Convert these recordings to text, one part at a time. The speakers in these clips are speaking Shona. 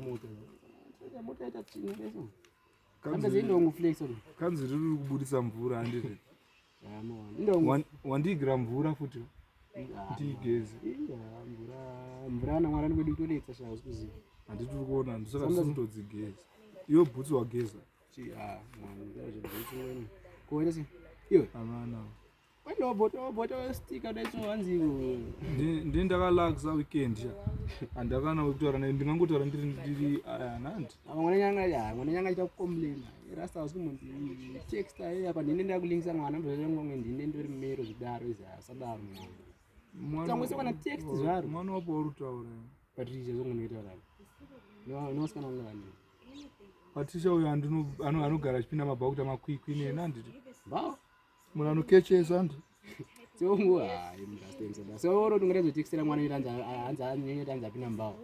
moto. Moto itachini leso. Kamba zindongo flex ro. Kanzi riri kubudisa mvura handiri. Ndongo wandigira mvura futi. Ndigeze. Mvura na mwana wedu kutoletsa shawo kuziva. Handiti kuona ndisaka sintodzigeza. Iyo bhutsi wageza. Mwana ndozvo wenu. Koerese. Iwe amana. Wendo bota sticker dacho hanziwo. Ndakalaxa weekend ya. Andakana kutaura naye ndingangotaura ndiri nandi. Mwana nyanga ita kucomplain. Rasta usimundi text aye apa ndinenda kulinkisa mwana ndozongwe ndinenda uri mero zvidaro izasadaro mwana. Tsamwe sekana text zvaro. Mwana wapo urutaura. Patricia zongonoita raro. Nosikana ngani. Patricia uyo anogara chipinda mabhakuta makwikwi nenandi. Ba Mwana anokechesa ndo. Songo imdastenza. So oro tungerezo textera mwana iranza nyenye tanza pina mbao.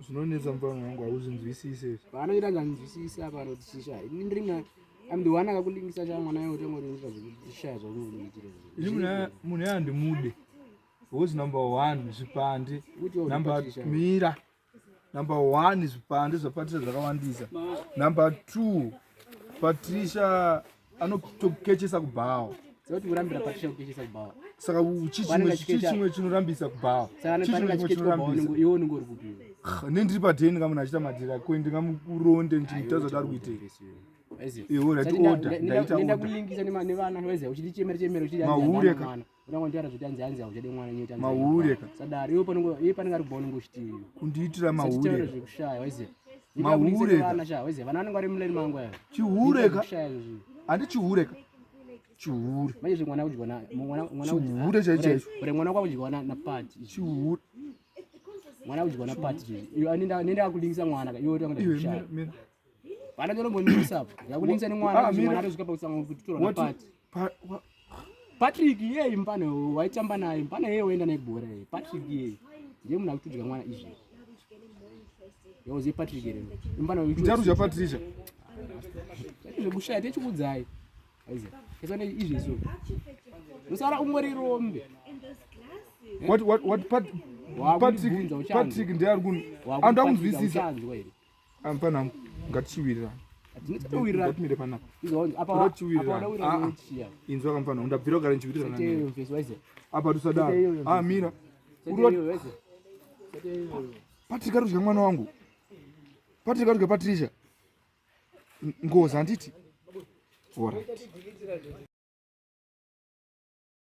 Zvinonetsa mfano wangu auzinzwisise. Bana iranza nzwisisa apa notishisha. Ndinga I'm the one akakulingisa cha mwana yote ngorinza zvisha zvokuitira. Ini munhu yandimude. Who's number 1 zvipande. Number mira. Number 1 zvipande zvapatricia zvakawandisa. Number 2 Patricia anokechesa kubhawa. Sekuti kurambira Patricia kukechesa kubhawa. Saka chichimwe chinorambisa kubhawa. Iwo ngori kupi. Nendiri padheni kana munhu achita madhira ndingamuronde ndichitaza kuti ari kuitei. Iwo order ndaita order. Ndakulingisa nevana weze uchichemera uchiti mahureka. Unangondira kuti anzi uchade mwana nyeta. Mahureka. Sadari iwo panenge ari kubona ngochiti. Kundiitira mahureka. Zvekushaya weze. Mahureka. Weze vana vanenge vari muleni mangu aya. Chihureka. Handi chihureka. Chihure. Manje mwana ujikona chihure chaicho. Ore mwana wako ujikona na part. Chihure. Mwana ujikona part je. Iyo nenda kulingisa mwana iyo ndanga kushaya. Bana ndoro mbonisa hapo. Yakulingisa ni mwana atosvika pakusanga kutora na part. Patrick yeye mpano waitamba naye mpano yeye oenda nebhora yeye. Patrick yeye ndiye munhu akutudika mwana izvi. Yozi Patrick yeye. Mpano Ndaru ja Patricia. Zvekushaya techikudzai. Aize. Kesone izvi so. Musara umweri rombe. What Patrick ndiye ari kun andakunzwisisa. Ampana ngatichiwirira. Ndinotowirira. Ngatimire panapa. Apa ura inzwa kamfana undabvira kugara nchiwirira nani. Seteyo mfesi waize. Apa tusadaro. Mira. Seteyo waize. Patrick arudya mwana wangu. Patrick arudya Patricia. Ngoza anditi. Alright.